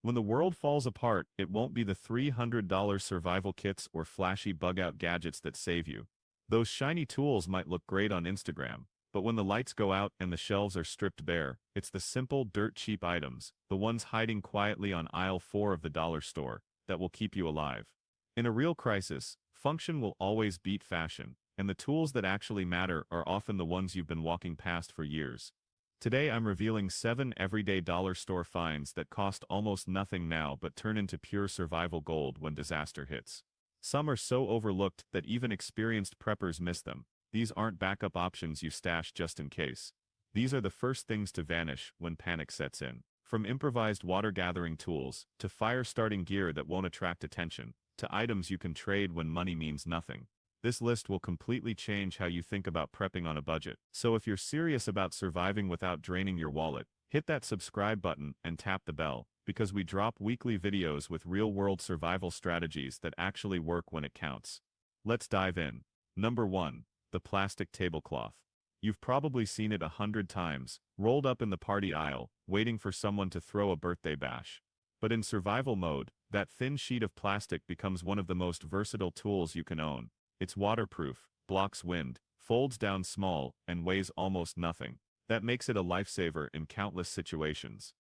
When the world falls apart, it won't be the $300 survival kits or flashy bug-out gadgets that save you. Those shiny tools might look great on Instagram, but when the lights go out and the shelves are stripped bare, it's the simple, dirt-cheap items, the ones hiding quietly on aisle 4 of the dollar store, that will keep you alive. In a real crisis, function will always beat fashion, and the tools that actually matter are often the ones you've been walking past for years. Today I'm revealing 7 everyday dollar store finds that cost almost nothing now but turn into pure survival gold when disaster hits. Some are so overlooked that even experienced preppers miss them. These aren't backup options you stash just in case. These are the first things to vanish when panic sets in. From improvised water-gathering tools, to fire-starting gear that won't attract attention, to items you can trade when money means nothing. This list will completely change how you think about prepping on a budget. So if you're serious about surviving without draining your wallet, hit that subscribe button and tap the bell, because we drop weekly videos with real-world survival strategies that actually work when it counts. Let's dive in. Number 1. The plastic tablecloth. You've probably seen it 100 times, rolled up in the party aisle, waiting for someone to throw a birthday bash. But in survival mode, that thin sheet of plastic becomes one of the most versatile tools you can own. It's waterproof, blocks wind, folds down small, and weighs almost nothing. That makes it a lifesaver in countless situations.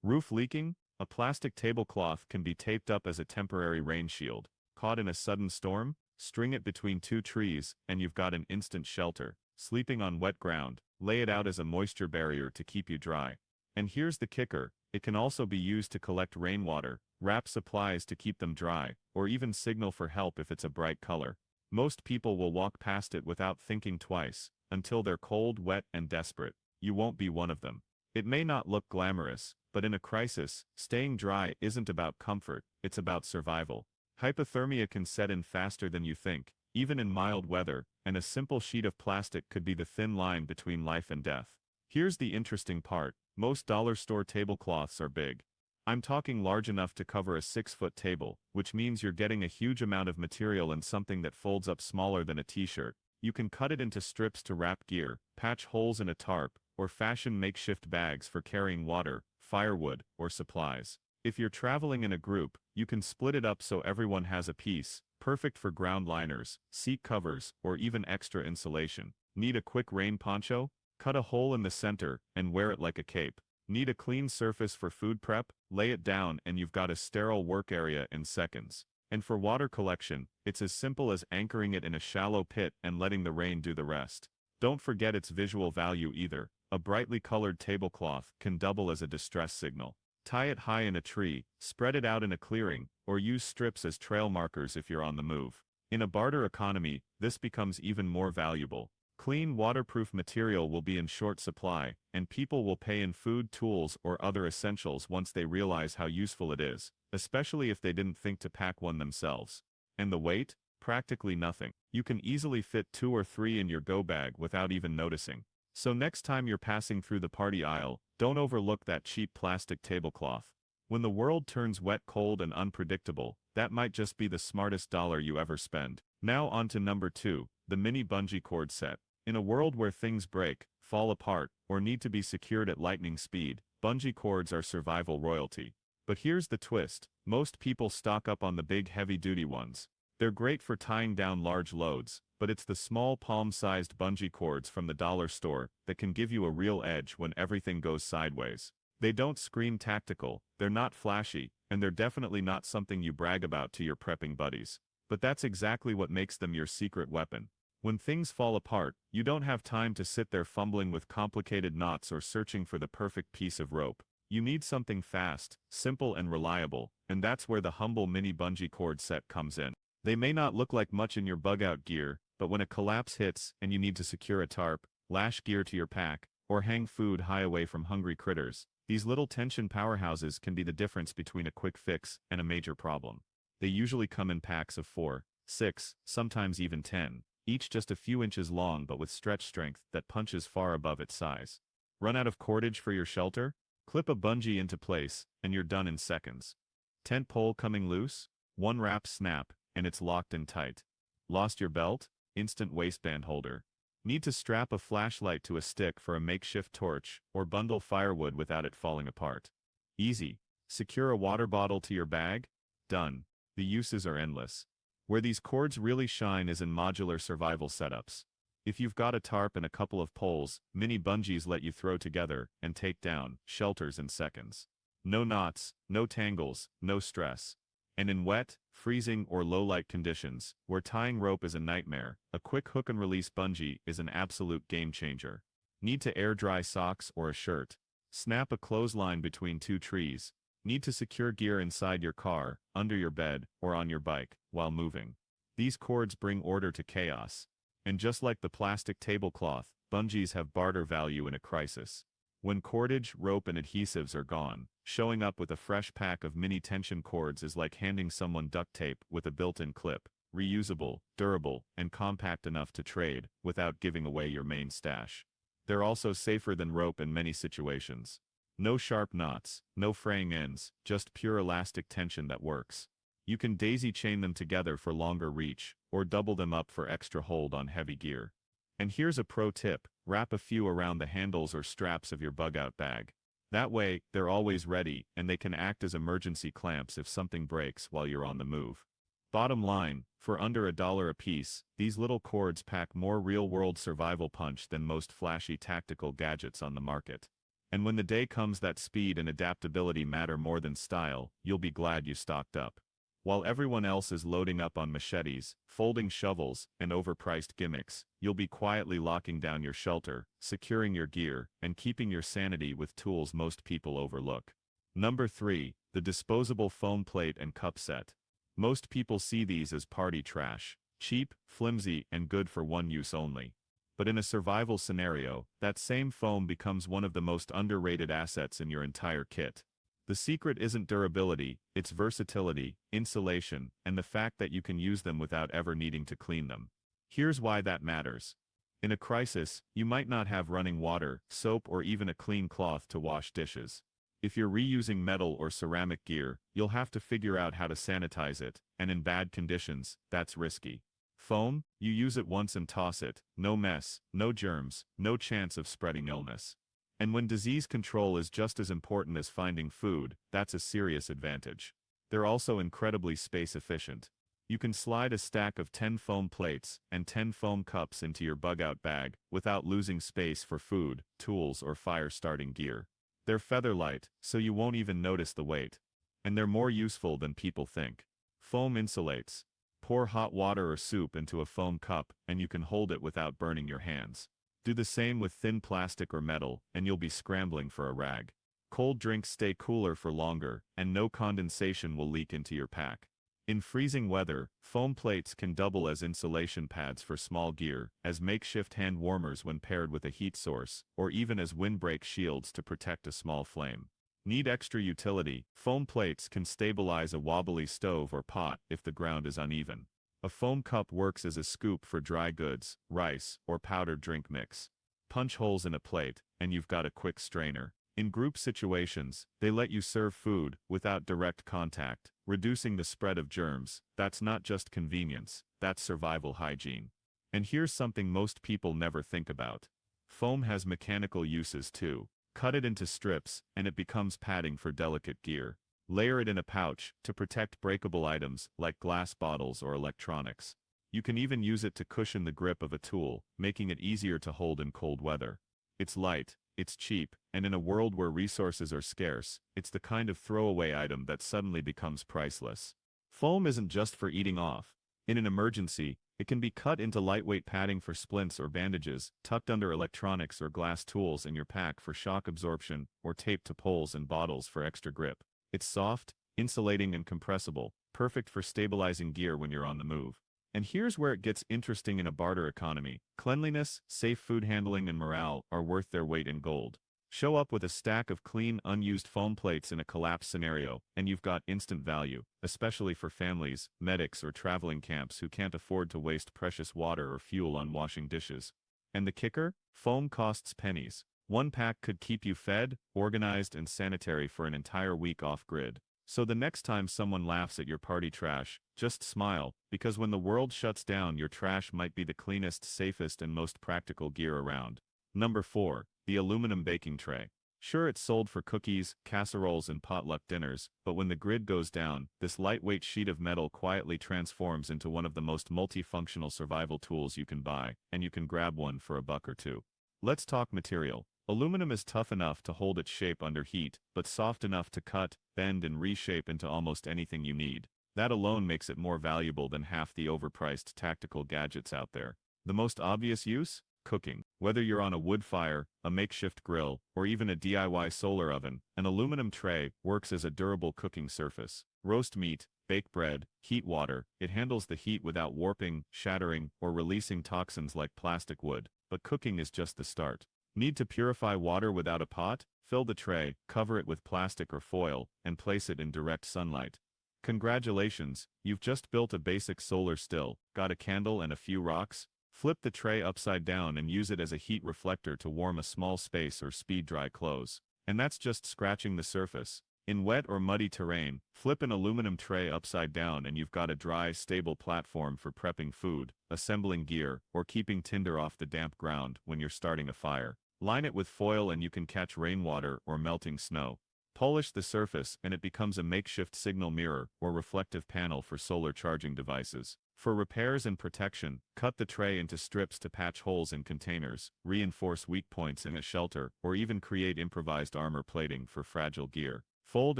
Roof leaking? A plastic tablecloth can be taped up as a temporary rain shield. Caught in a sudden storm? String it between 2 trees, and you've got an instant shelter. Sleeping on wet ground? Lay it out as a moisture barrier to keep you dry. And here's the kicker, it can also be used to collect rainwater, wrap supplies to keep them dry, or even signal for help if it's a bright color. Most people will walk past it without thinking twice, until they're cold, wet, and desperate. You won't be one of them. It may not look glamorous, but in a crisis, staying dry isn't about comfort, it's about survival. Hypothermia can set in faster than you think, even in mild weather, and a simple sheet of plastic could be the thin line between life and death. Here's the interesting part, most dollar store tablecloths are big. I'm talking large enough to cover a 6-foot table, which means you're getting a huge amount of material in something that folds up smaller than a t-shirt. You can cut it into strips to wrap gear, patch holes in a tarp, or fashion makeshift bags for carrying water, firewood, or supplies. If you're traveling in a group, you can split it up so everyone has a piece, perfect for ground liners, seat covers, or even extra insulation. Need a quick rain poncho? Cut a hole in the center, and wear it like a cape. Need a clean surface for food prep? Lay it down and you've got a sterile work area in seconds. And for water collection, it's as simple as anchoring it in a shallow pit and letting the rain do the rest. Don't forget its visual value either. A brightly colored tablecloth can double as a distress signal. Tie it high in a tree, spread it out in a clearing, or use strips as trail markers if you're on the move. In a barter economy, this becomes even more valuable. Clean, waterproof material will be in short supply, and people will pay in food, tools, or other essentials once they realize how useful it is, especially if they didn't think to pack one themselves. And the weight? Practically nothing. You can easily fit 2 or 3 in your go bag without even noticing. So next time you're passing through the party aisle, don't overlook that cheap plastic tablecloth. When the world turns wet, cold, and unpredictable, that might just be the smartest dollar you ever spend. Now on to number 2, the mini bungee cord set. In a world where things break, fall apart, or need to be secured at lightning speed, bungee cords are survival royalty. But here's the twist, most people stock up on the big heavy-duty ones. They're great for tying down large loads, but it's the small palm-sized bungee cords from the dollar store that can give you a real edge when everything goes sideways. They don't scream tactical, they're not flashy, and they're definitely not something you brag about to your prepping buddies. But that's exactly what makes them your secret weapon. When things fall apart, you don't have time to sit there fumbling with complicated knots or searching for the perfect piece of rope. You need something fast, simple, and reliable, and that's where the humble mini bungee cord set comes in. They may not look like much in your bug-out gear, but when a collapse hits and you need to secure a tarp, lash gear to your pack, or hang food high away from hungry critters, these little tension powerhouses can be the difference between a quick fix and a major problem. They usually come in packs of 4, 6, sometimes even 10, each just a few inches long but with stretch strength that punches far above its size. Run out of cordage for your shelter? Clip a bungee into place, and you're done in seconds. Tent pole coming loose? One wrap snap, and it's locked in tight. Lost your belt? Instant waistband holder. Need to strap a flashlight to a stick for a makeshift torch, or bundle firewood without it falling apart? Easy. Secure a water bottle to your bag? Done. The uses are endless. Where these cords really shine is in modular survival setups. If you've got a tarp and a couple of poles, mini bungees let you throw together and take down shelters in seconds. No knots, no tangles, no stress. And in wet, freezing, or low-light conditions, where tying rope is a nightmare, a quick hook and release bungee is an absolute game changer. Need to air dry socks or a shirt? Snap a clothesline between two trees. Need to secure gear inside your car, under your bed, or on your bike, while moving. These cords bring order to chaos. And just like the plastic tablecloth, bungees have barter value in a crisis. When cordage, rope, and adhesives are gone, showing up with a fresh pack of mini tension cords is like handing someone duct tape with a built-in clip. Reusable, durable, and compact enough to trade, without giving away your main stash. They're also safer than rope in many situations. No sharp knots, no fraying ends, just pure elastic tension that works. You can daisy chain them together for longer reach, or double them up for extra hold on heavy gear. And here's a pro tip: wrap a few around the handles or straps of your bug-out bag. That way, they're always ready, and they can act as emergency clamps if something breaks while you're on the move. Bottom line, for under $1 a piece, these little cords pack more real-world survival punch than most flashy tactical gadgets on the market. And when the day comes that speed and adaptability matter more than style, you'll be glad you stocked up. While everyone else is loading up on machetes, folding shovels, and overpriced gimmicks, you'll be quietly locking down your shelter, securing your gear, and keeping your sanity with tools most people overlook. Number 3, the disposable foam plate and cup set. Most people see these as party trash, cheap, flimsy, and good for one use only. But in a survival scenario, that same foam becomes one of the most underrated assets in your entire kit. The secret isn't durability, it's versatility, insulation, and the fact that you can use them without ever needing to clean them. Here's why that matters. In a crisis, you might not have running water, soap, or even a clean cloth to wash dishes. If you're reusing metal or ceramic gear, you'll have to figure out how to sanitize it, and in bad conditions, that's risky. Foam, you use it once and toss it, no mess, no germs, no chance of spreading illness. And when disease control is just as important as finding food, that's a serious advantage. They're also incredibly space efficient. You can slide a stack of 10 foam plates and 10 foam cups into your bug-out bag without losing space for food, tools, or fire-starting gear. They're feather light, so you won't even notice the weight. And they're more useful than people think. Foam insulates. Pour hot water or soup into a foam cup, and you can hold it without burning your hands. Do the same with thin plastic or metal, and you'll be scrambling for a rag. Cold drinks stay cooler for longer, and no condensation will leak into your pack. In freezing weather, foam plates can double as insulation pads for small gear, as makeshift hand warmers when paired with a heat source, or even as windbreak shields to protect a small flame. Need extra utility? Foam plates can stabilize a wobbly stove or pot if the ground is uneven. A foam cup works as a scoop for dry goods, rice, or powdered drink mix. Punch holes in a plate, and you've got a quick strainer. In group situations, they let you serve food without direct contact, reducing the spread of germs. That's not just convenience, that's survival hygiene. And here's something most people never think about. Foam has mechanical uses too. Cut it into strips, and it becomes padding for delicate gear. Layer it in a pouch to protect breakable items like glass bottles or electronics. You can even use it to cushion the grip of a tool, making it easier to hold in cold weather. It's light, it's cheap, and in a world where resources are scarce, it's the kind of throwaway item that suddenly becomes priceless. Foam isn't just for eating off. In an emergency, it can be cut into lightweight padding for splints or bandages, tucked under electronics or glass tools in your pack for shock absorption, or taped to poles and bottles for extra grip. It's soft, insulating, and compressible, perfect for stabilizing gear when you're on the move. And here's where it gets interesting in a barter economy. Cleanliness, safe food handling, and morale are worth their weight in gold. Show up with a stack of clean, unused foam plates in a collapse scenario, and you've got instant value, especially for families, medics, or traveling camps who can't afford to waste precious water or fuel on washing dishes. And the kicker? Foam costs pennies. One pack could keep you fed, organized, and sanitary for an entire week off-grid. So the next time someone laughs at your party trash, just smile, because when the world shuts down, your trash might be the cleanest, safest, and most practical gear around. Number 4, the aluminum baking tray. Sure, it's sold for cookies, casseroles, and potluck dinners, but when the grid goes down, this lightweight sheet of metal quietly transforms into one of the most multifunctional survival tools you can buy, and you can grab one for $1 or $2. Let's talk material. Aluminum is tough enough to hold its shape under heat, but soft enough to cut, bend, and reshape into almost anything you need. That alone makes it more valuable than half the overpriced tactical gadgets out there. The most obvious use? Cooking. Whether you're on a wood fire, a makeshift grill, or even a DIY solar oven, an aluminum tray works as a durable cooking surface. Roast meat, bake bread, heat water. It handles the heat without warping, shattering, or releasing toxins like plastic would. But cooking is just the start. Need to purify water without a pot? Fill the tray, cover it with plastic or foil, and place it in direct sunlight. Congratulations, you've just built a basic solar still. Got a candle and a few rocks? Flip the tray upside down and use it as a heat reflector to warm a small space or speed dry clothes. And that's just scratching the surface. In wet or muddy terrain, flip an aluminum tray upside down and you've got a dry, stable platform for prepping food, assembling gear, or keeping tinder off the damp ground when you're starting a fire. Line it with foil and you can catch rainwater or melting snow. Polish the surface and it becomes a makeshift signal mirror or reflective panel for solar charging devices. For repairs and protection, cut the tray into strips to patch holes in containers, reinforce weak points in a shelter, or even create improvised armor plating for fragile gear. Fold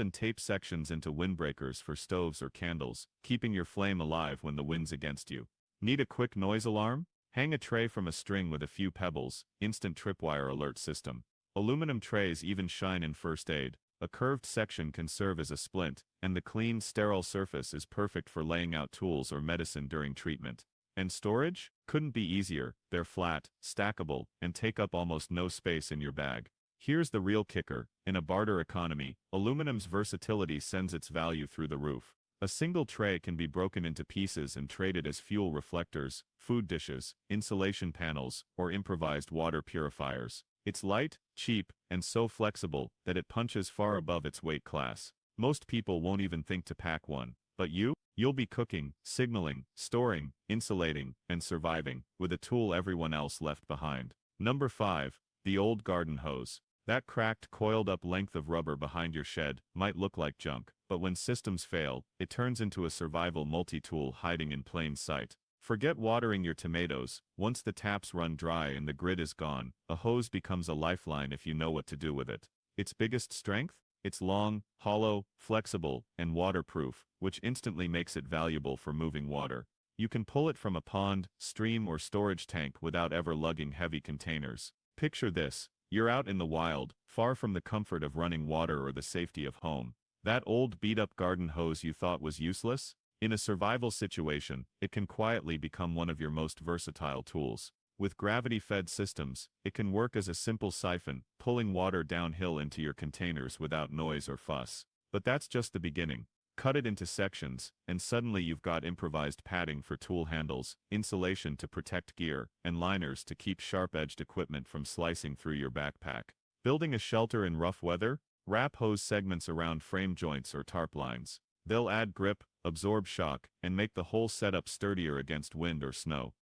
and tape sections into windbreakers for stoves or candles, keeping your flame alive when the wind's against you. Need a quick noise alarm? Hang a tray from a string with a few pebbles, instant tripwire alert system. Aluminum trays even shine in first aid. A curved section can serve as a splint, and the clean, sterile surface is perfect for laying out tools or medicine during treatment. And storage? Couldn't be easier. They're flat, stackable, and take up almost no space in your bag. Here's the real kicker. In a barter economy, aluminum's versatility sends its value through the roof. A single tray can be broken into pieces and traded as fuel reflectors, food dishes, insulation panels, or improvised water purifiers. It's light, cheap, and so flexible that it punches far above its weight class. Most people won't even think to pack one, but you'll be cooking, signaling, storing, insulating, and surviving with a tool everyone else left behind. Number 5. The old garden hose. That cracked, coiled-up length of rubber behind your shed might look like junk, but when systems fail, it turns into a survival multi-tool hiding in plain sight. Forget watering your tomatoes. Once the taps run dry and the grid is gone, a hose becomes a lifeline if you know what to do with it. Its biggest strength? It's long, hollow, flexible, and waterproof, which instantly makes it valuable for moving water. You can pull it from a pond, stream, or storage tank without ever lugging heavy containers. Picture this. You're out in the wild, far from the comfort of running water or the safety of home. That old beat-up garden hose you thought was useless? In a survival situation, it can quietly become one of your most versatile tools. With gravity-fed systems, it can work as a simple siphon, pulling water downhill into your containers without noise or fuss. But that's just the beginning. Cut it into sections, and suddenly you've got improvised padding for tool handles, insulation to protect gear, and liners to keep sharp-edged equipment from slicing through your backpack. Building a shelter in rough weather? Wrap hose segments around frame joints or tarp lines. They'll add grip, absorb shock, and make the whole setup sturdier against wind or snow.